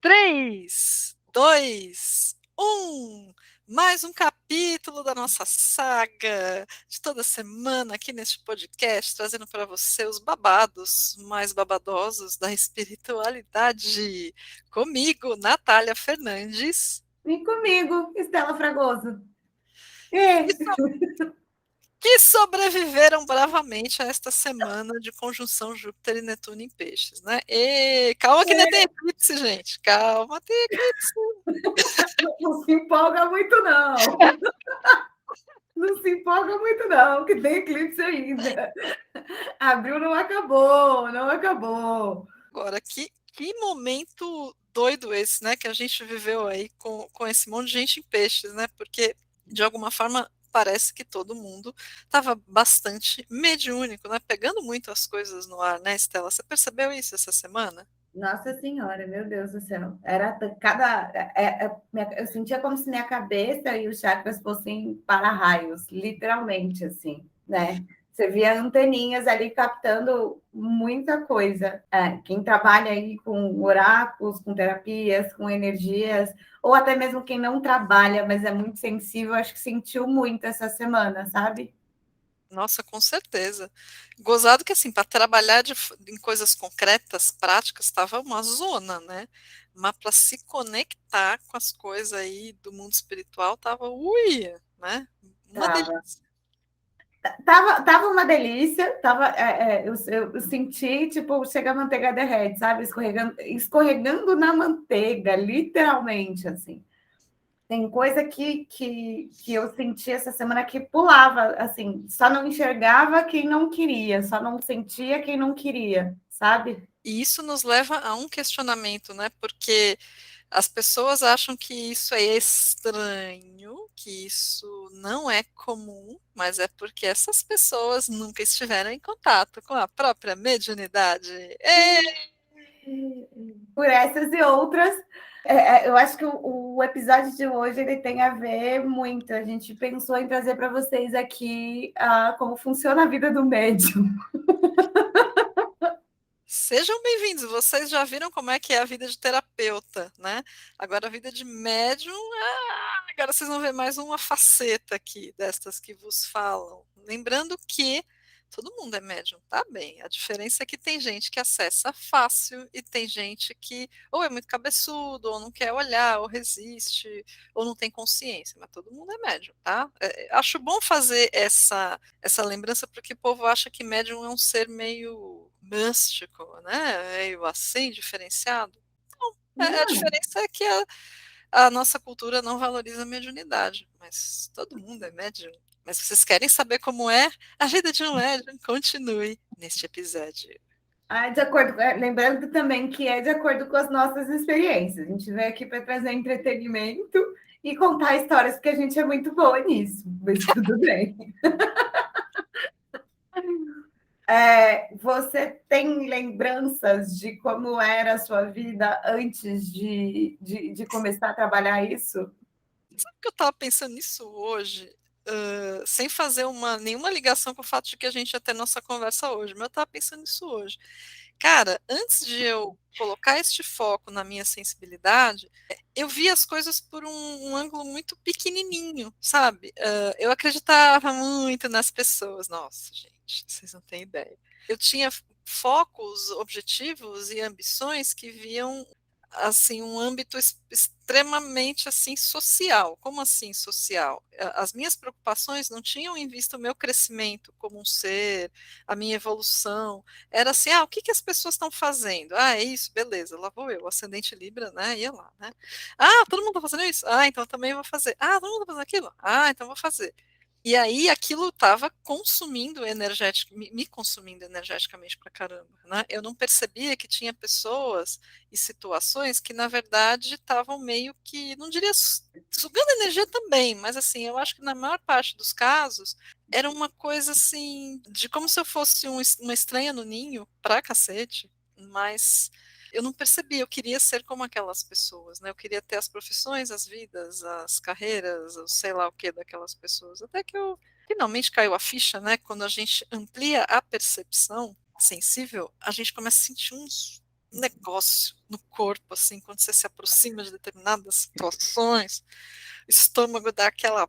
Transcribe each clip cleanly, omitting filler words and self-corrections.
3, 2, 1. Mais um capítulo da nossa saga de toda semana aqui neste podcast, trazendo para você os babados mais babadosos da espiritualidade. Comigo, Natália Fernandes, Vem comigo, Estela Fragoso. que, É. so- que sobreviveram bravamente a esta semana de conjunção Júpiter e Netuno em Peixes, né? E calma que ainda tem eclipse, gente. Calma, tem eclipse. Não se empolga muito, não. Não se empolga muito, não, que tem eclipse ainda. Abril não acabou, não acabou. Agora, que momento doido esse, né? Que a gente viveu aí com esse monte de gente em peixes, né? Porque, de alguma forma, parece que todo mundo estava bastante mediúnico, né? Pegando muito as coisas no ar, né, Estela? Você percebeu isso essa semana? Nossa Senhora, meu Deus do céu. Era cada. Eu sentia como se minha cabeça e os chakras fossem para-raios, literalmente, assim, né? Você via anteninhas ali captando muita coisa. Quem trabalha aí com oráculos, com terapias, com energias, ou até mesmo quem não trabalha, mas é muito sensível, acho que sentiu muito essa semana, sabe? Nossa, com certeza. Gozado que, assim, para trabalhar em coisas concretas, práticas, estava uma zona, né? Mas para se conectar com as coisas aí do mundo espiritual, tava, ui, né? Uma Tava. delícia. Tava uma delícia, eu senti, tipo, chega a manteiga derrete, sabe? Escorregando na manteiga, literalmente, assim. Tem coisa que eu senti essa semana que pulava, assim, só não enxergava quem não queria, só não sentia quem não queria, sabe? E isso nos leva a um questionamento, né? Porque as pessoas acham que isso é estranho, que isso não é comum, mas é porque essas pessoas nunca estiveram em contato com a própria mediunidade. Por essas e outras, eu acho que o episódio de hoje ele tem a ver muito. A gente pensou em trazer para vocês aqui como funciona a vida do médium. Sejam bem-vindos. Vocês já viram como é que é a vida de terapeuta, né? Agora a vida de médium, agora vocês vão ver mais uma faceta aqui destas que vos falam. Lembrando que todo mundo é médium, tá bem. A diferença é que tem gente que acessa fácil e tem gente que ou é muito cabeçudo, ou não quer olhar, ou resiste, ou não tem consciência. Mas todo mundo é médium, tá? Acho bom fazer essa lembrança, porque o povo acha que médium é um ser meio místico, né? Meio assim, diferenciado. A Não, diferença é que a nossa cultura não valoriza a mediunidade, mas todo mundo é médium. Mas vocês querem saber como é a vida de um médium? Continue neste episódio. de acordo, lembrando também que é de acordo com as nossas experiências. A gente veio aqui para trazer entretenimento e contar histórias, porque a gente é muito boa nisso, mas tudo bem. Você tem lembranças de como era a sua vida antes de começar a trabalhar isso? Sabe que eu estava pensando nisso hoje, sem fazer nenhuma ligação com o fato de que a gente ia ter nossa conversa hoje, mas eu estava pensando nisso hoje. Cara, antes de eu colocar este foco na minha sensibilidade, eu vi as coisas por um ângulo muito pequenininho, sabe? Eu acreditava muito nas pessoas. Nossa, gente, vocês não têm ideia. Eu tinha focos, objetivos e ambições que viam assim um âmbito extremamente assim social. Como assim social? As minhas preocupações não tinham em vista o meu crescimento como um ser, a minha evolução. Era assim, o que que as pessoas estão fazendo? É isso, beleza, lá vou eu, ascendente Libra, né? Ia lá, né? Todo mundo está fazendo isso? Então eu também vou fazer. Todo mundo está fazendo aquilo? Então eu vou fazer. E aí aquilo estava consumindo me consumindo energeticamente pra caramba, né? Eu não percebia que tinha pessoas e situações que, na verdade, estavam meio que, não diria sugando energia também, mas assim, eu acho que na maior parte dos casos era uma coisa assim, de como se eu fosse uma estranha no ninho, pra cacete, mas eu não percebia, eu queria ser como aquelas pessoas, né? Eu queria ter as profissões, as vidas, as carreiras, o sei lá o que daquelas pessoas. Até que eu finalmente caiu a ficha, né? Quando a gente amplia a percepção sensível, a gente começa a sentir uns. negócio no corpo, assim, quando você se aproxima de determinadas situações, o estômago dá aquela.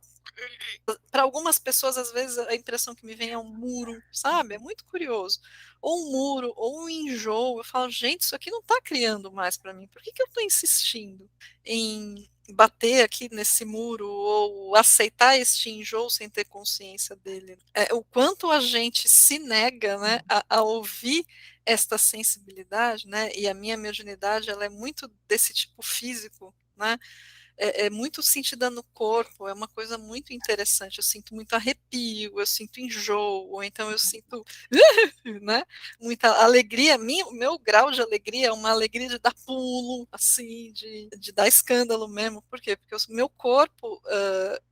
Para algumas pessoas, às vezes, a impressão que me vem é um muro, sabe? É muito curioso. Ou um muro, ou um enjoo. Eu falo, gente, isso aqui não está criando mais para mim. Por que, que eu estou insistindo em bater aqui nesse muro ou aceitar este enjoo sem ter consciência dele? O quanto a gente se nega, né, a ouvir esta sensibilidade, né? E a minha mediunidade, ela é muito desse tipo físico, né? É muito sentida no corpo, é uma coisa muito interessante. Eu sinto muito arrepio, eu sinto enjoo, ou então eu sinto né, muita alegria. O meu grau de alegria é uma alegria de dar pulo, assim, de dar escândalo mesmo. Por quê? Porque o meu corpo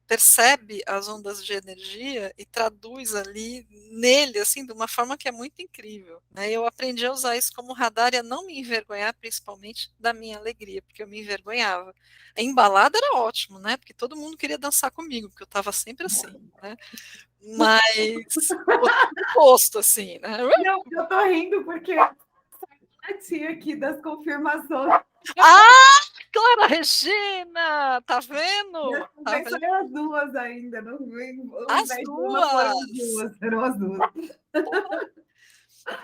percebe as ondas de energia e traduz ali nele, assim, de uma forma que é muito incrível. Né? Eu aprendi a usar isso como radar e a não me envergonhar, principalmente da minha alegria, porque eu me envergonhava. A embalada era ótimo, né? Porque todo mundo queria dançar comigo, porque eu estava sempre assim, né? Mas o posto, assim, né? Não, eu tô rindo porque a tia aqui das confirmações. Ah, Clara Regina! Tá vendo? Tá Bem, vendo? são as duas ainda, não, ao As invés de uma foram as duas! duas, foram as duas.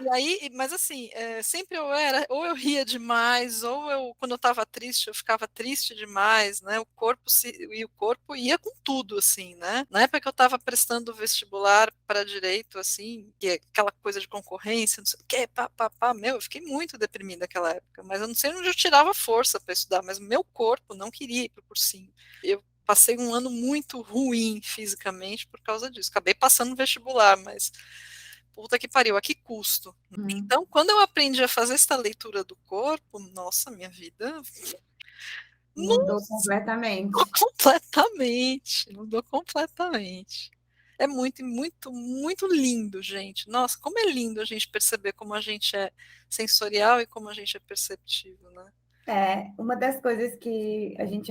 E aí, mas assim, sempre eu era, ou eu ria demais, ou eu, quando eu estava triste, eu ficava triste demais, né? O corpo ia com tudo, assim, né? Na época que eu estava prestando vestibular para direito, assim, que é aquela coisa de concorrência, não sei o quê, meu, eu fiquei muito deprimida naquela época, mas eu não sei onde eu tirava força para estudar, mas o meu corpo não queria ir para o cursinho. Eu passei um ano muito ruim fisicamente por causa disso. Acabei passando no vestibular, mas puta que pariu, a que custo? Então, quando eu aprendi a fazer essa leitura do corpo, nossa, minha vida Mudou mudou completamente. completamente, mudou completamente. É muito, muito, muito lindo, gente. Nossa, como é lindo a gente perceber como a gente é sensorial e como a gente é perceptivo, né? Uma das coisas que a gente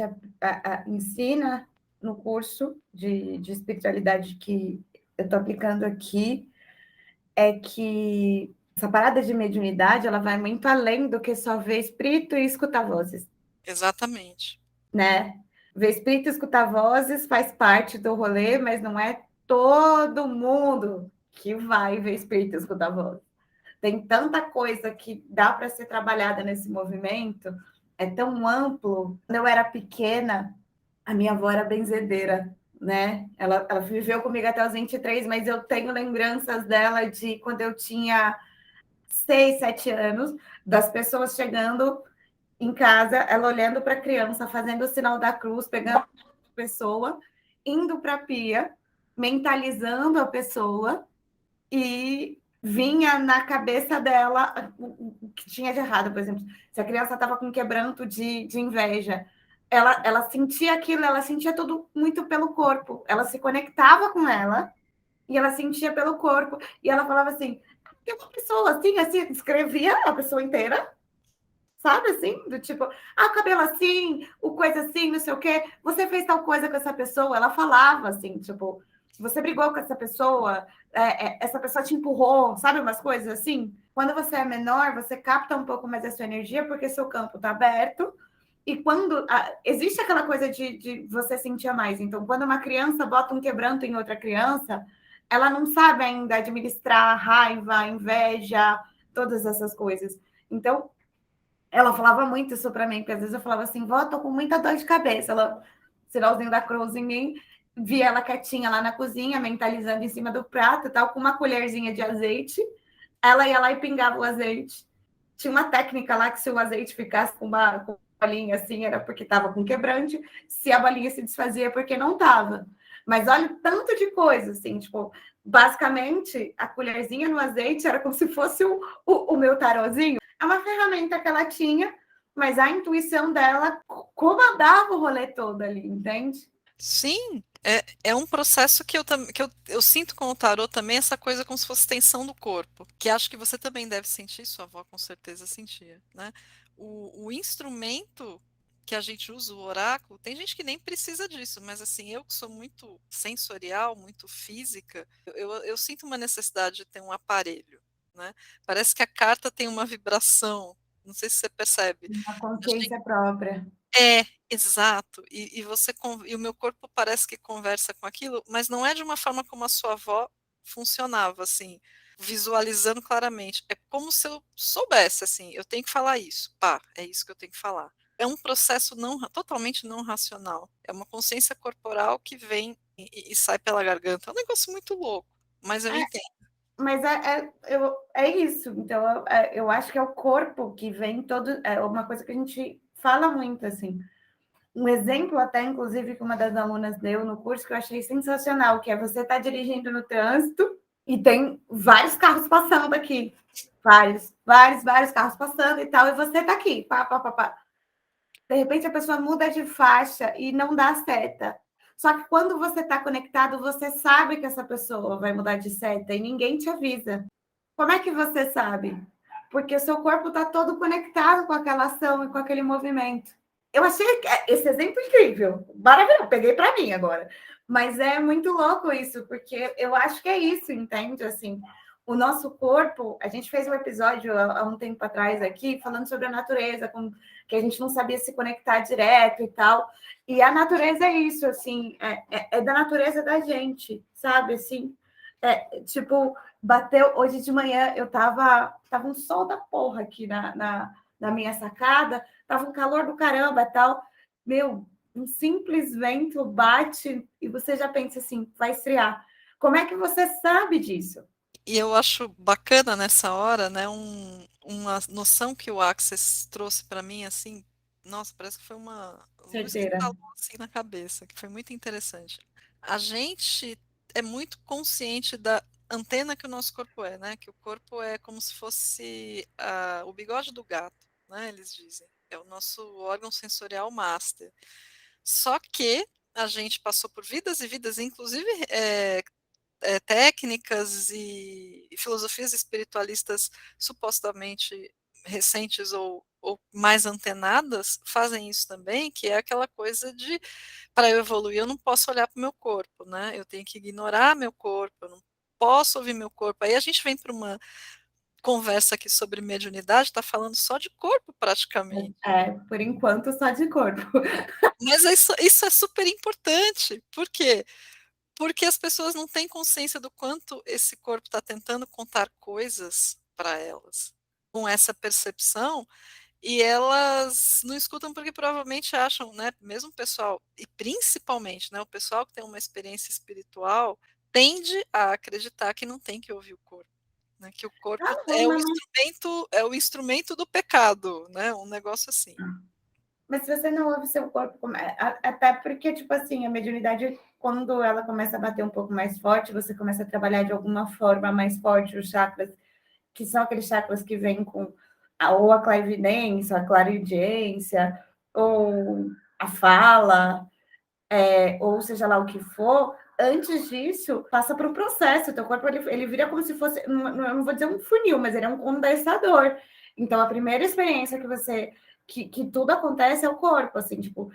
ensina no curso de espiritualidade que eu estou aplicando aqui é que essa parada de mediunidade ela vai muito além do que só ver espírito e escutar vozes, Exatamente. né? Ver espírito e escutar vozes faz parte do rolê, mas não é todo mundo que vai ver espírito e escutar vozes. Tem tanta coisa que dá para ser trabalhada nesse movimento, é tão amplo. Quando eu era pequena, a minha avó era benzedeira, né? Ela viveu comigo até os 23, mas eu tenho lembranças dela de quando eu tinha 6, 7 anos, das pessoas chegando em casa, ela olhando para a criança, fazendo o sinal da cruz, pegando a pessoa, indo para a pia, mentalizando a pessoa e vinha na cabeça dela o que tinha de errado, por exemplo, se a criança estava com quebranto de inveja, ela sentia aquilo, ela sentia tudo muito pelo corpo, ela se conectava com ela e ela sentia pelo corpo, e ela falava assim, tem uma pessoa assim, descrevia a pessoa inteira, sabe assim, do tipo, o cabelo assim, o coisa assim, não sei o quê, você fez tal coisa com essa pessoa, ela falava assim, tipo, você brigou com essa pessoa, essa pessoa te empurrou, sabe umas coisas assim? Quando você é menor, você capta um pouco mais a sua energia, porque seu campo está aberto, e quando existe aquela coisa de você sentir mais. Então, quando uma criança bota um quebranto em outra criança, ela não sabe ainda administrar raiva, inveja, todas essas coisas. Então, ela falava muito isso para mim, porque às vezes eu falava assim, vó, tô com muita dor de cabeça. Ela, sinalzinho da cruz em mim, via ela quietinha lá na cozinha, mentalizando em cima do prato, tal, com uma colherzinha de azeite. Ela ia lá e pingava o azeite. Tinha uma técnica lá que se o azeite ficasse com uma bolinha assim, era porque estava com quebrante. Se a bolinha se desfazia, é porque não estava. Mas olha o tanto de coisa, assim, tipo, basicamente, a colherzinha no azeite era como se fosse o meu tarozinho. É uma ferramenta que ela tinha, mas a intuição dela comandava o rolê todo ali, entende? Sim, é um processo que eu sinto com o tarô também, essa coisa como se fosse tensão do corpo, que acho que você também deve sentir, sua avó com certeza sentia, né? O instrumento que a gente usa, o oráculo, tem gente que nem precisa disso, mas assim, eu que sou muito sensorial, muito física, eu sinto uma necessidade de ter um aparelho, né? Parece que a carta tem uma vibração, Não sei se você percebe. Uma A gen consciência própria. É, exato. E você e o meu corpo parece que conversa com aquilo, mas não é de uma forma como a sua avó funcionava, assim, visualizando claramente. É como se eu soubesse, assim, eu tenho que falar isso, pá, é isso que eu tenho que falar. É um processo totalmente não racional. É uma consciência corporal que vem e sai pela garganta. É um negócio muito louco, mas eu É, entendo. mas é isso. Então, eu acho que é o corpo que vem todo. É uma coisa que a gente fala muito, assim. Um exemplo, até, inclusive, que uma das alunas deu no curso, que eu achei sensacional, que é você estar dirigindo no trânsito e tem vários carros passando aqui. Vários carros passando e tal, e você está aqui, pá, pá, pá, pá. De repente, a pessoa muda de faixa e não dá seta. Só que quando você está conectado, você sabe que essa pessoa vai mudar de seta e ninguém te avisa. Como é que você sabe? Porque o seu corpo está todo conectado com aquela ação e com aquele movimento. Eu achei esse exemplo incrível, maravilhoso, peguei para mim agora. Mas é muito louco isso, porque eu acho que é isso, entende? Assim, o nosso corpo, a gente fez um episódio há um tempo atrás aqui falando sobre a natureza, que a gente não sabia se conectar direto e tal. E a natureza é isso, assim, é da natureza da gente, sabe? Assim, tipo, bateu hoje de manhã, tava um sol da porra aqui na minha sacada, tava um calor do caramba e tal. Meu, um simples vento bate e você já pensa assim, vai esfriar. Como é que você sabe disso? E eu acho bacana nessa hora, né, uma noção que o Access trouxe para mim, assim, nossa, parece que foi uma luz que Certeira. falou assim na cabeça, que foi muito interessante. A gente é muito consciente da antena que o nosso corpo é, né? Que o corpo é como se fosse o bigode do gato, né? Eles dizem. É o nosso órgão sensorial master. Só que a gente passou por vidas e vidas, inclusive técnicas e filosofias espiritualistas supostamente recentes ou mais antenadas fazem isso também, que é aquela coisa de para eu evoluir eu não posso olhar para o meu corpo, né? Eu tenho que ignorar meu corpo, eu não posso ouvir meu corpo. Aí a gente vem para uma conversa aqui sobre mediunidade, está falando só de corpo praticamente. Por enquanto, só de corpo. Mas isso é super importante. Por quê? Porque as pessoas não têm consciência do quanto esse corpo está tentando contar coisas para elas, com essa percepção, e elas não escutam porque provavelmente acham, né, mesmo o pessoal, e principalmente, né, o pessoal que tem uma experiência espiritual, tende a acreditar que não tem que ouvir o corpo, né, que o corpo Ah, não, mas é o instrumento do pecado, né, um negócio assim. Mas se você não ouve seu corpo, até porque, tipo assim, a mediunidade, quando ela começa a bater um pouco mais forte, você começa a trabalhar de alguma forma mais forte os chakras, que são aqueles chakras que vêm com ou a clarividência, a clarividência, ou a fala, ou seja lá o que for. Antes disso, passa por um processo. O teu corpo ele vira como se fosse, não vou dizer um funil, mas ele é um condensador. Então, a primeira experiência que tudo acontece é o corpo, assim, tipo,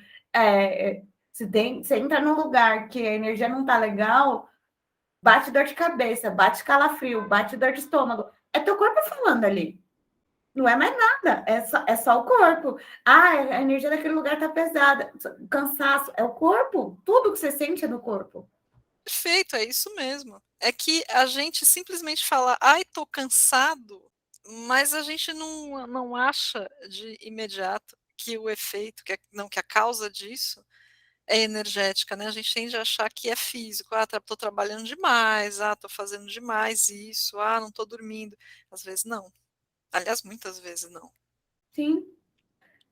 você entra num lugar que a energia não tá legal, bate dor de cabeça, bate calafrio, bate dor de estômago. É teu corpo falando ali. Não é mais nada, é só o corpo. Ah, a energia daquele lugar tá pesada, cansaço, é o corpo. Tudo que você sente é no corpo. Perfeito, é isso mesmo. É que a gente simplesmente fala, ai, tô cansado, mas a gente não acha de imediato que o efeito, não, que a causa disso é energética, né? A gente tende a achar que é físico. Ah, tô trabalhando demais, tô fazendo demais isso, não tô dormindo. Às vezes não. Aliás, muitas vezes não. Sim,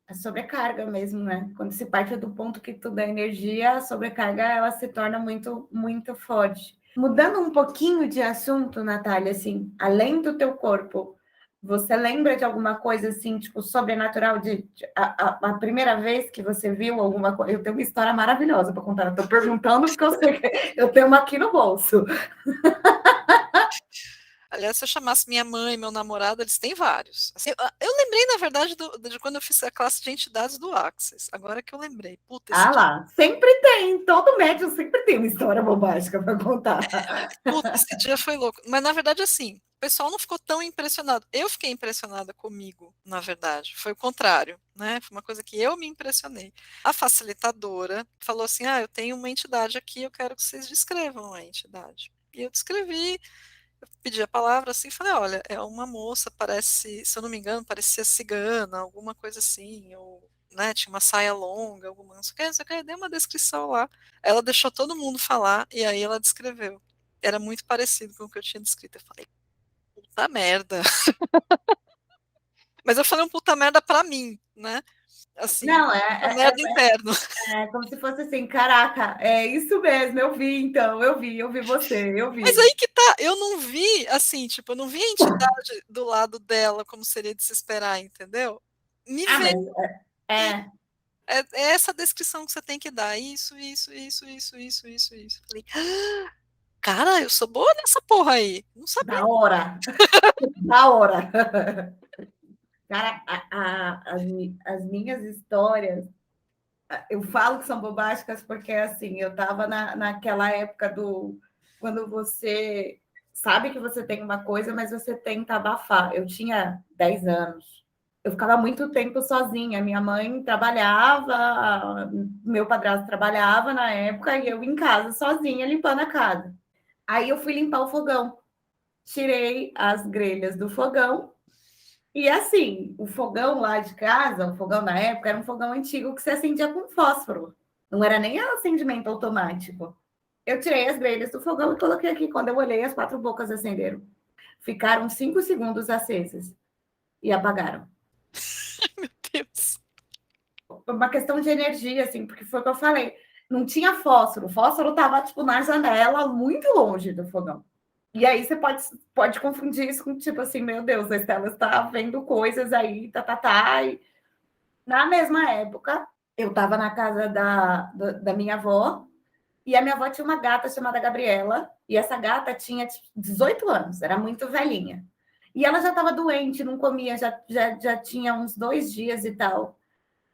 a sobrecarga mesmo, né? Quando se parte do ponto que tudo é energia, a sobrecarga ela se torna muito, muito forte. Mudando um pouquinho de assunto, Natália, assim, além do teu corpo, você lembra de alguma coisa assim, tipo, sobrenatural, a primeira vez que você viu alguma coisa? Eu tenho uma história maravilhosa para contar. Estou perguntando porque eu sei que eu tenho uma aqui no bolso. Aliás, se eu chamasse minha mãe, meu namorado, eles têm vários. Assim, eu lembrei, na verdade, de quando eu fiz a classe de entidades do Access. Agora que eu lembrei. Puta, esse Ah dia, lá, sempre tem, todo médium sempre tem uma história bobástica para contar. puta, esse dia foi louco. Mas, na verdade, assim, o pessoal não ficou tão impressionado. Eu fiquei impressionada comigo, na verdade. Foi o contrário, né? Foi uma coisa que eu me impressionei. A facilitadora falou assim: ah, eu tenho uma entidade aqui, eu quero que vocês descrevam a entidade. E eu descrevi, pedi a palavra assim, falei, olha, é uma moça, parece, se eu não me engano, parecia cigana, alguma coisa assim, ou, né, tinha uma saia longa, alguma, não sei o que, dei uma descrição lá. Ela deixou todo mundo falar, e aí ela descreveu. Era muito parecido com o que eu tinha descrito. Eu falei, puta merda. Mas eu falei um puta merda pra mim, né? Assim, Não, puta merda interno. é como se fosse assim, caraca, é isso mesmo, eu vi então, eu vi você, eu Mas vi. aí que tá, eu não vi, assim, tipo, eu não vi a entidade do lado dela, como seria de se esperar, entendeu? Me Ah, mas veio. é, É essa descrição que você tem que dar. Isso. Falei, cara, eu sou boa nessa porra aí. Não sabia. da hora, da hora. Cara, as minhas histórias, eu falo que são bobásticas porque, assim, eu estava naquela época do... Quando você sabe que você tem uma coisa, mas você tenta abafar. Eu tinha 10 anos. Eu ficava muito tempo sozinha. Minha mãe trabalhava, meu padrasto trabalhava na época, e eu em casa sozinha, limpando a casa. Aí eu fui limpar o fogão. Tirei as grelhas do fogão. E assim, o fogão lá de casa, o fogão na época, era um fogão antigo que se acendia com fósforo. Não era nem acendimento automático. Eu tirei as grelhas do fogão e coloquei aqui. Quando eu olhei, as 4 bocas acenderam. Ficaram 5 segundos acesas e apagaram. Meu Deus. Uma questão de energia, assim, porque foi o que eu falei. Não tinha fósforo. O fósforo estava, tipo, na janela, muito longe do fogão. E aí você pode confundir isso com, tipo assim, meu Deus, a Estela está vendo coisas aí, tá. E na mesma época, eu estava na casa da minha avó, e a minha avó tinha uma gata chamada Gabriela, e essa gata tinha tipo, 18 anos, era muito velhinha. E ela já estava doente, não comia, já tinha uns 2 dias e tal.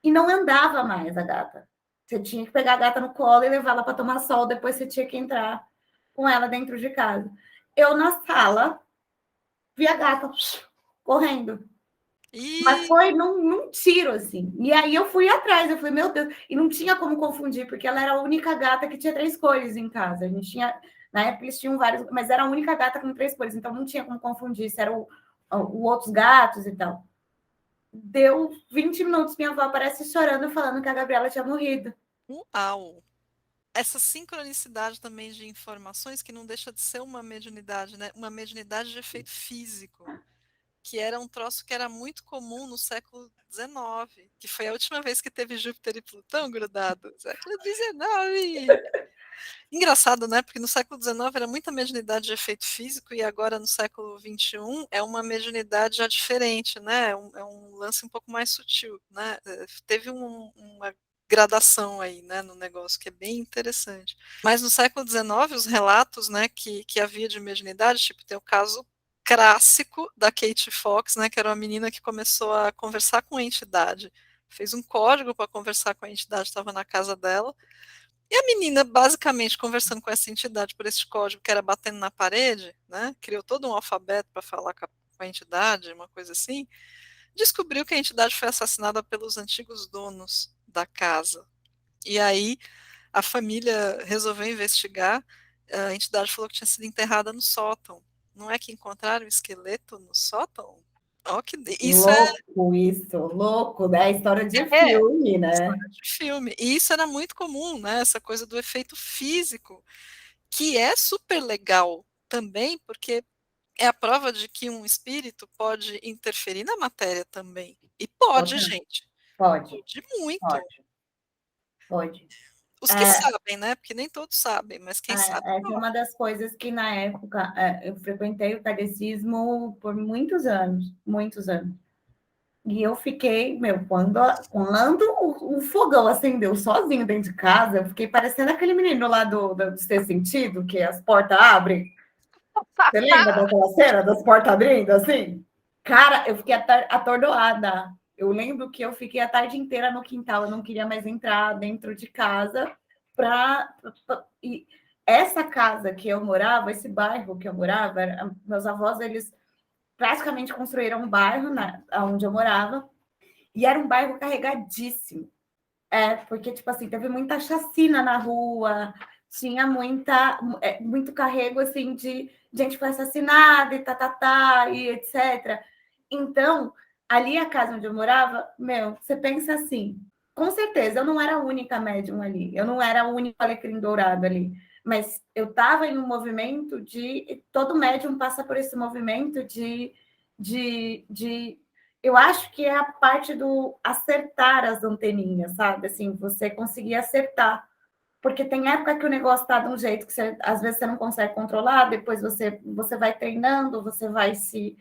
E não andava mais a gata. Você tinha que pegar a gata no colo e levá-la para tomar sol, depois você tinha que entrar com ela dentro de casa. Eu na sala vi a gata correndo. Mas E foi num tiro, assim. E aí eu fui atrás, eu falei, meu Deus, e não tinha como confundir, porque ela era a única gata que tinha 3 cores em casa. A gente tinha, na época eles tinham vários, mas era a única gata com 3 cores, então não tinha como confundir se eram outros gatos e tal. Deu 20 minutos, minha avó aparece chorando, falando que a Gabriela tinha morrido. uau. Essa sincronicidade também de informações que não deixa de ser uma mediunidade, né? Uma mediunidade de efeito físico, que era um troço que era muito comum no século XIX, que foi a última vez que teve Júpiter e Plutão grudados. Século XIX. Engraçado, né? Porque no século XIX era muita mediunidade de efeito físico e agora no século XXI é uma mediunidade já diferente, né? É um lance um pouco mais sutil, né? Teve uma gradação aí, né, no negócio que é bem interessante. Mas no século XIX, os relatos, né, que havia de mediunidade, tipo, tem o caso clássico da Kate Fox, né, que era uma menina que começou a conversar com a entidade, fez um código para conversar com a entidade, estava na casa dela, e a menina, basicamente, conversando com essa entidade por esse código que era batendo na parede, né? Criou todo um alfabeto para falar com a entidade, uma coisa assim. Descobriu que a entidade foi assassinada pelos antigos donos da casa. E aí a família resolveu investigar. A entidade falou que tinha sido enterrada no sótão. Não é que encontraram o esqueleto no sótão? Ó, isso Louco isso, louco, né? História de é filme, né? história de filme. E isso era muito comum, né? Essa coisa do efeito físico, que é super legal também, porque é a prova de que um espírito pode interferir na matéria também. E pode, Total. gente. Pode, Pode muito. pode, pode. Os que É, sabem, né? Porque nem todos sabem, mas quem sabe essa é uma pode. das coisas que na época eu frequentei o catecismo por muitos anos. E eu fiquei, meu, quando o fogão acendeu sozinho dentro de casa, eu fiquei parecendo aquele menino lá do Sexto Sentido, que as portas abrem. Você lembra daquela cena das portas abrindo assim? Cara, eu fiquei atordoada. Eu lembro que eu fiquei a tarde inteira no quintal, eu não queria mais entrar dentro de casa e essa casa que eu morava, esse bairro que eu morava, meus avós, eles praticamente construíram um bairro onde eu morava, e era um bairro carregadíssimo. Porque, tipo assim, teve muita chacina na rua, tinha muito carrego, assim, de gente que foi assassinada e e etc. Então, ali a casa onde eu morava, meu, você pensa assim, com certeza, eu não era a única médium ali, eu não era o único alecrim dourado ali, mas eu estava em um movimento todo médium passa por esse movimento de eu acho que é a parte do acertar as anteninhas, sabe? Assim, você conseguir acertar. Porque tem época que o negócio está de um jeito que às vezes você não consegue controlar, depois você vai treinando, você vai se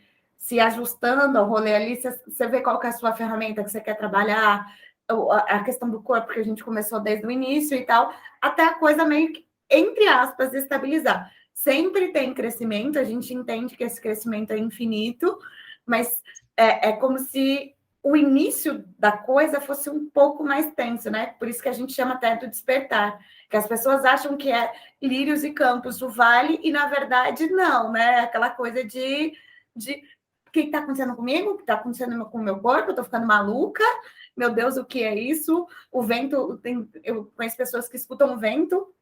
ajustando ao rolê ali, você vê qual que é a sua ferramenta que você quer trabalhar, a questão do corpo que a gente começou desde o início e tal, até a coisa meio que, entre aspas, estabilizar. Sempre tem crescimento, a gente entende que esse crescimento é infinito, mas é como se o início da coisa fosse um pouco mais tenso, né? Por isso que a gente chama até do despertar, que as pessoas acham que é lírios e campos do vale, e na verdade não, né? Aquela coisa de o que está acontecendo comigo? O que está acontecendo com o meu corpo? Eu estou ficando maluca? Meu Deus, o que é isso? O vento, eu conheço pessoas que escutam o vento.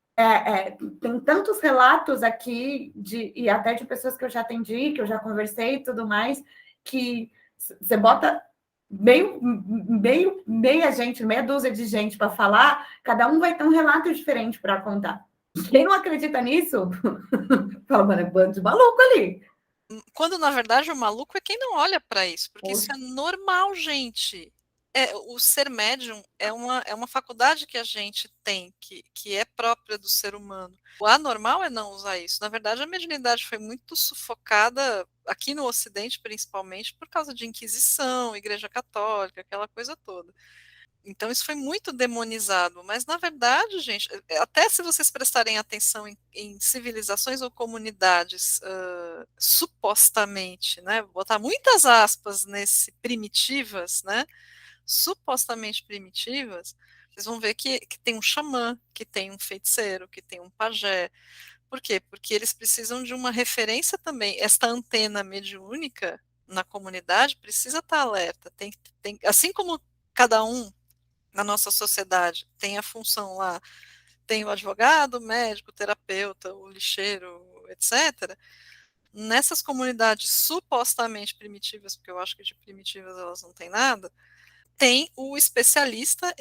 Tem tantos relatos aqui, e até de pessoas que eu já atendi, que eu já conversei e tudo mais, que você bota meia gente, meia dúzia de gente para falar, cada um vai ter um relato diferente para contar. Quem não acredita nisso, fala, mano, é bando de maluco ali. Quando, na verdade, o maluco é quem não olha para isso, porque isso é normal, gente. O ser médium é uma faculdade que a gente tem, que é própria do ser humano. O anormal é não usar isso. Na verdade, a mediunidade foi muito sufocada, aqui no Ocidente, principalmente, por causa de Inquisição, Igreja Católica, aquela coisa toda. Então isso foi muito demonizado, mas na verdade, gente, até se vocês prestarem atenção em civilizações ou comunidades supostamente, né, vou botar muitas aspas nesse primitivas, né, supostamente primitivas, vocês vão ver que tem um xamã, que tem um feiticeiro, que tem um pajé. Por quê? Porque eles precisam de uma referência também. Esta antena mediúnica na comunidade precisa estar alerta. Assim como cada um na nossa sociedade tem a função lá, tem o advogado, o médico, o terapeuta, o lixeiro, etc. Nessas comunidades supostamente primitivas, porque eu acho que de primitivas elas não têm nada, tem o especialista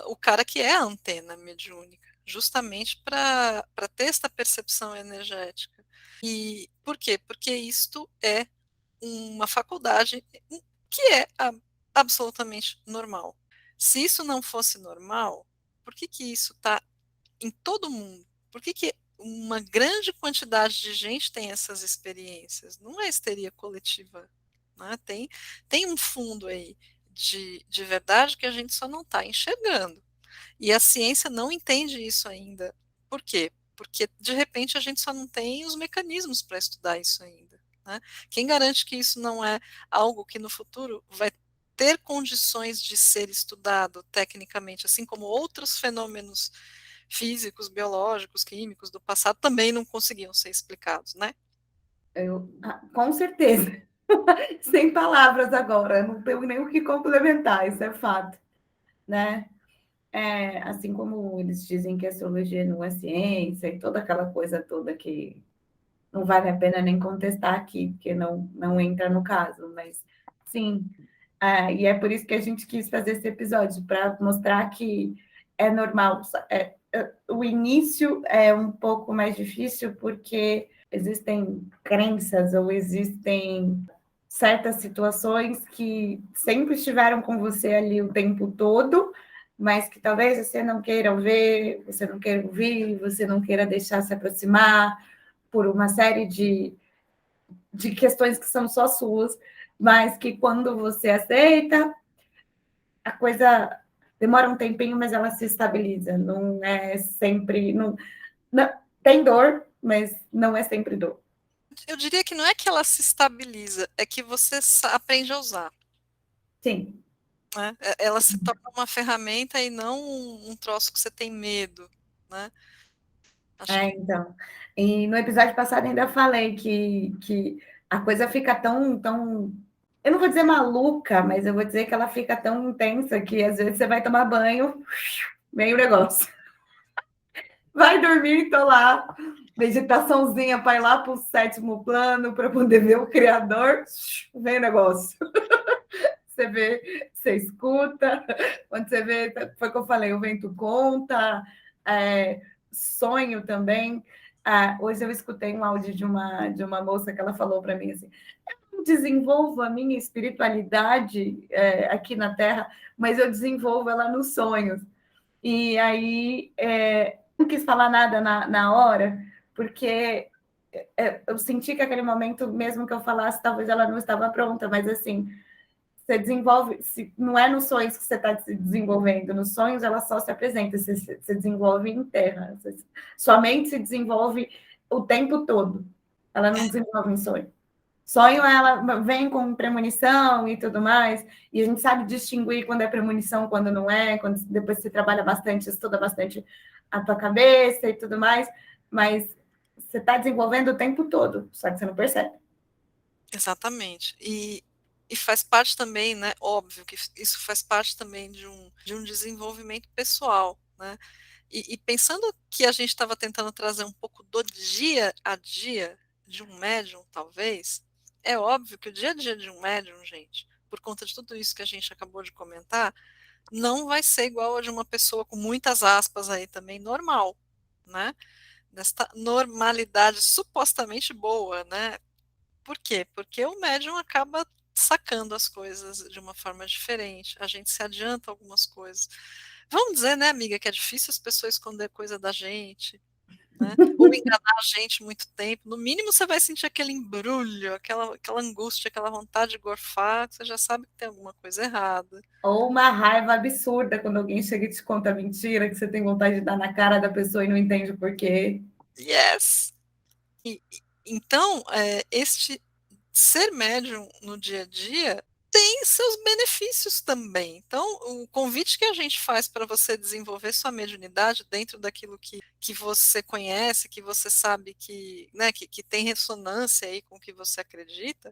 o cara que é a antena mediúnica, justamente para ter essa percepção energética. E por quê? Porque isto é uma faculdade que é absolutamente normal. Se isso não fosse normal, por que isso está em todo mundo? Por que uma grande quantidade de gente tem essas experiências? Não é histeria coletiva. Né? Tem um fundo aí de verdade que a gente só não está enxergando. E a ciência não entende isso ainda. Por quê? Porque, de repente, a gente só não tem os mecanismos para estudar isso ainda. Né? Quem garante que isso não é algo que no futuro vai ter condições de ser estudado tecnicamente, assim como outros fenômenos físicos, biológicos, químicos do passado também não conseguiam ser explicados, né? Com certeza. Sem palavras agora, não tenho nem o que complementar, isso é fato, né? Assim como eles dizem que a astrologia não é ciência e toda aquela coisa toda que não vale a pena nem contestar aqui, porque não entra no caso, mas sim, e é por isso que a gente quis fazer esse episódio, para mostrar que é normal. O início é um pouco mais difícil, porque existem crenças ou existem certas situações que sempre estiveram com você ali o tempo todo, mas que talvez você não queira ver, você não queira ouvir, você não queira deixar se aproximar, por uma série de questões que são só suas, mas que quando você aceita, a coisa demora um tempinho, mas ela se estabiliza. Não é sempre. Não, tem dor, mas não é sempre dor. eu diria que não é que ela se estabiliza, é que você aprende a usar. Sim. Né? Ela se torna uma ferramenta e não um troço que você tem medo, né? Acho que Então. E no episódio passado ainda falei que a coisa fica tão. Eu não vou dizer maluca, mas eu vou dizer que ela fica tão intensa que às vezes você vai tomar banho, meio negócio. Vai dormir, tô lá, meditaçãozinha para ir lá para o sétimo plano para poder ver o Criador, vem o negócio. Você vê, você escuta, quando você vê, foi o que eu falei, o vento conta, sonho também. Hoje eu escutei um áudio de uma moça que ela falou para mim assim: eu desenvolvo a minha espiritualidade aqui na Terra, mas eu desenvolvo ela nos sonhos. E aí não quis falar nada na hora, porque eu senti que aquele momento, mesmo que eu falasse, talvez ela não estava pronta, mas assim, você desenvolve, não é nos sonhos que você está se desenvolvendo, nos sonhos ela só se apresenta, você desenvolve em terra, sua mente se desenvolve o tempo todo, ela não desenvolve em sonho. Sonho, ela vem com premonição e tudo mais, e a gente sabe distinguir quando é premonição, quando não é, quando depois você trabalha bastante, estuda bastante a tua cabeça e tudo mais, mas você está desenvolvendo o tempo todo, só que você não percebe. exatamente. E faz parte também, né? Óbvio que isso faz parte também de um desenvolvimento pessoal, né? E pensando que a gente estava tentando trazer um pouco do dia a dia de um médium, talvez, é óbvio que o dia a dia de um médium, gente, por conta de tudo isso que a gente acabou de comentar, não vai ser igual a de uma pessoa com muitas aspas aí também normal, né? Nesta normalidade supostamente boa, né? Por quê? Porque o médium acaba sacando as coisas de uma forma diferente, a gente se adianta algumas coisas. Vamos dizer, né, amiga, que é difícil as pessoas esconder coisa da gente, né? Ou enganar a gente muito tempo. No mínimo, você vai sentir aquele embrulho, aquela angústia, aquela vontade de gorfar, que você já sabe que tem alguma coisa errada. Ou uma raiva absurda quando alguém chega e te conta mentira, que você tem vontade de dar na cara da pessoa e não entende o porquê. Yes! Então, este ser médium no dia a dia tem seus benefícios também. Então, o convite que a gente faz para você desenvolver sua mediunidade dentro daquilo que você conhece, que você sabe que, né, que tem ressonância aí com o que você acredita,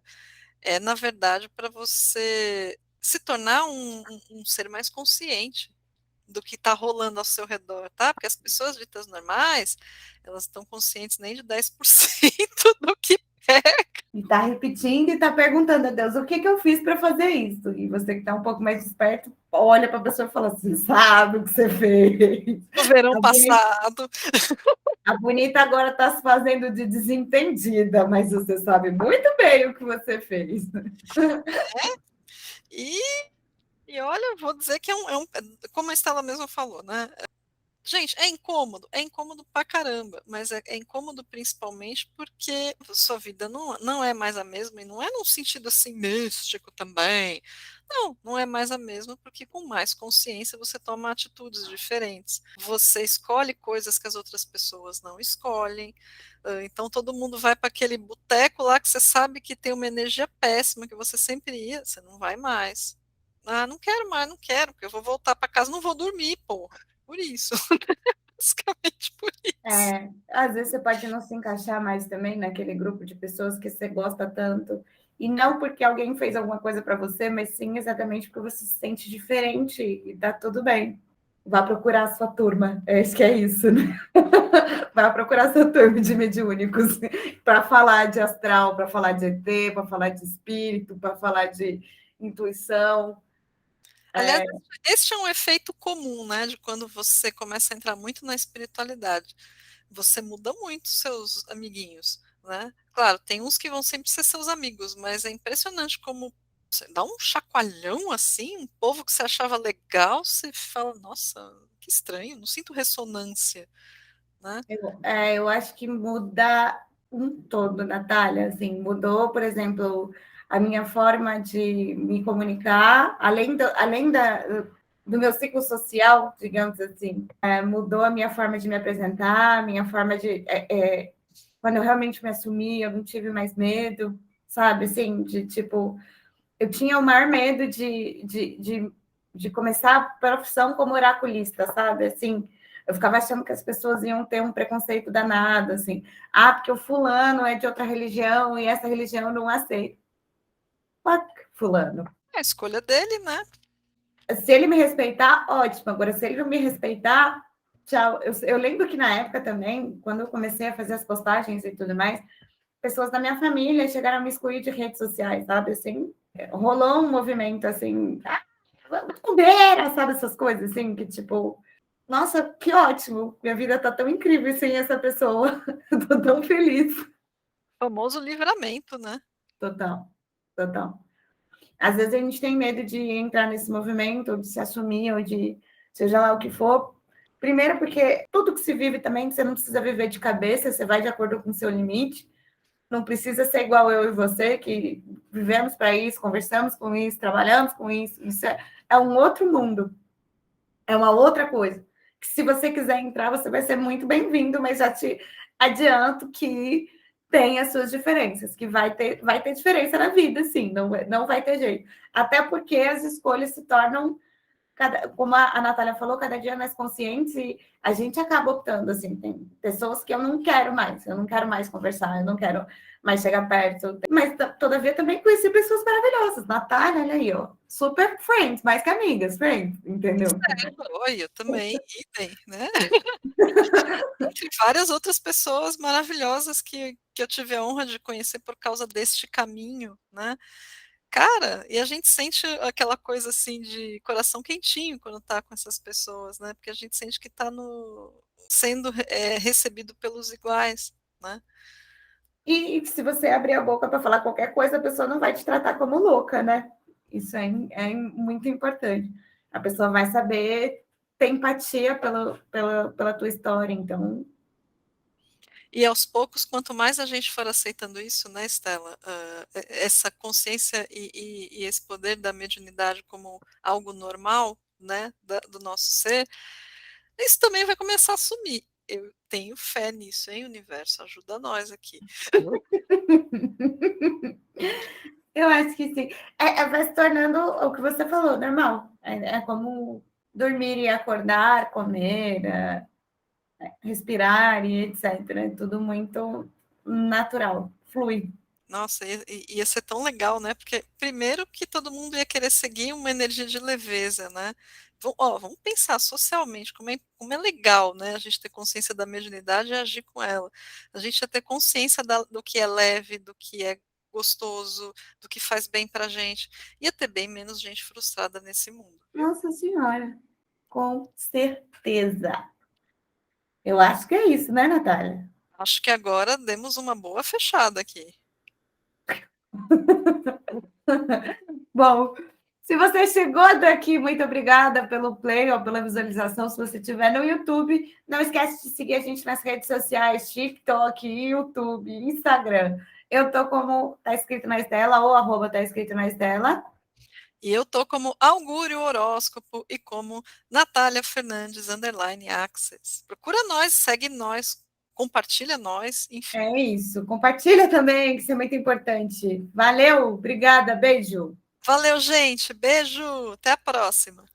é, na verdade, para você se tornar um ser mais consciente do que está rolando ao seu redor, tá? Porque as pessoas ditas normais, elas estão conscientes nem de 10% do que é. E está repetindo e está perguntando a Deus o que eu fiz para fazer isso. E você que está um pouco mais esperto, olha para a pessoa e fala assim: sabe o que você fez. No verão A bonita, passado. a bonita agora está se fazendo de desentendida, mas você sabe muito bem o que você fez. E, e olha, eu vou dizer que como a Estela mesma falou, né? Gente, é incômodo pra caramba, mas é incômodo principalmente porque sua vida não é mais a mesma, e não é num sentido assim místico também. Não, não é mais a mesma, porque com mais consciência você toma atitudes diferentes. Você escolhe coisas que as outras pessoas não escolhem. Então todo mundo vai para aquele boteco lá que você sabe que tem uma energia péssima, que você sempre ia, você não vai mais. Ah, não quero mais, não quero, porque eu vou voltar para casa, não vou dormir, porra. Por isso. Basicamente por isso. Às vezes você pode não se encaixar mais também naquele grupo de pessoas que você gosta tanto. E não porque alguém fez alguma coisa para você, mas sim exatamente porque você se sente diferente e tá tudo bem. Vá procurar a sua turma. Acho que é isso, né? Vá procurar a sua turma de mediúnicos para falar de astral, para falar de ET, para falar de espírito, para falar de intuição. Aliás, este é um efeito comum, né, de quando você começa a entrar muito na espiritualidade. Você muda muito seus amiguinhos, né? Claro, tem uns que vão sempre ser seus amigos, mas é impressionante como você dá um chacoalhão assim, um povo que você achava legal, você fala, nossa, que estranho, não sinto ressonância, né? Eu acho que muda um todo, Natália. Assim, mudou, por exemplo, a minha forma de me comunicar, do meu ciclo social, digamos assim, mudou a minha forma de me apresentar, a minha forma de quando eu realmente me assumi, eu não tive mais medo, sabe? Assim, de tipo, eu tinha o maior medo de começar a profissão como oraculista, sabe? Assim, eu ficava achando que as pessoas iam ter um preconceito danado, assim. Ah, porque o fulano é de outra religião e essa religião não aceita. Fuck, fulano. É a escolha dele, né? Se ele me respeitar, ótimo. Agora, se ele não me respeitar, tchau. Eu lembro que na época também, quando eu comecei a fazer as postagens e tudo mais, pessoas da minha família chegaram a me excluir de redes sociais, sabe? Assim, rolou um movimento assim, bobeira, sabe? Essas coisas assim, que tipo, nossa, que ótimo, minha vida tá tão incrível sem essa pessoa, eu tô tão feliz. Famoso livramento, né? Total, total. Às vezes a gente tem medo de entrar nesse movimento, ou de se assumir, ou de seja lá o que for. Primeiro, porque tudo que se vive também, você não precisa viver de cabeça, você vai de acordo com o seu limite. Não precisa ser igual eu e você, que vivemos para isso, conversamos com isso, trabalhamos com isso. Isso é um outro mundo, é uma outra coisa. Que se você quiser entrar, você vai ser muito bem-vindo, mas já te adianto que tem as suas diferenças, que vai ter diferença na vida, sim, não vai ter jeito. Até porque as escolhas se tornam como a Natália falou, cada dia mais conscientes e a gente acaba optando, assim, tem pessoas que eu não quero mais conversar, eu não quero mais chegar perto, mas todavia também conheci pessoas maravilhosas, Natália, olha aí, ó, super friends, mais que amigas, friends, entendeu? Oi, eu também, idem, né? Entre várias outras pessoas maravilhosas que eu tive a honra de conhecer por causa deste caminho, né? Cara, e a gente sente aquela coisa assim de coração quentinho quando tá com essas pessoas, né? Porque a gente sente que tá sendo recebido pelos iguais, né? E se você abrir a boca para falar qualquer coisa, a pessoa não vai te tratar como louca, né? Isso é muito importante. A pessoa vai saber ter empatia pela tua história, então. E aos poucos, quanto mais a gente for aceitando isso, né, Estela, essa consciência e esse poder da mediunidade como algo normal, né, do nosso ser, isso também vai começar a sumir. Eu tenho fé nisso, hein, universo? Ajuda nós aqui. Eu acho que sim. Vai se tornando o que você falou, normal. É como dormir e acordar, comer, respirar e etc. É tudo muito natural, flui. Nossa, ia ser tão legal, né? Porque primeiro que todo mundo ia querer seguir uma energia de leveza, né? Vamos pensar socialmente como é legal, né? A gente ter consciência da mediunidade e agir com ela. A gente ia ter consciência do que é leve, do que é gostoso, do que faz bem pra gente. Ia ter bem menos gente frustrada nesse mundo, viu? Nossa Senhora, com certeza. Eu acho que é isso, né, Natália? Acho que agora demos uma boa fechada aqui. Bom, se você chegou daqui, muito obrigada pelo play ou pela visualização. Se você estiver no YouTube, não esquece de seguir a gente nas redes sociais, TikTok, YouTube, Instagram. Eu tô como tá escrito na Estela ou arroba tá escrito na Estela. E eu tô como Augúrio Horóscopo e como Natália Fernandes, _access. Procura nós, segue nós, compartilha nós, enfim. É isso. Compartilha também, que isso é muito importante. Valeu, obrigada, beijo. Valeu, gente. Beijo. Até a próxima.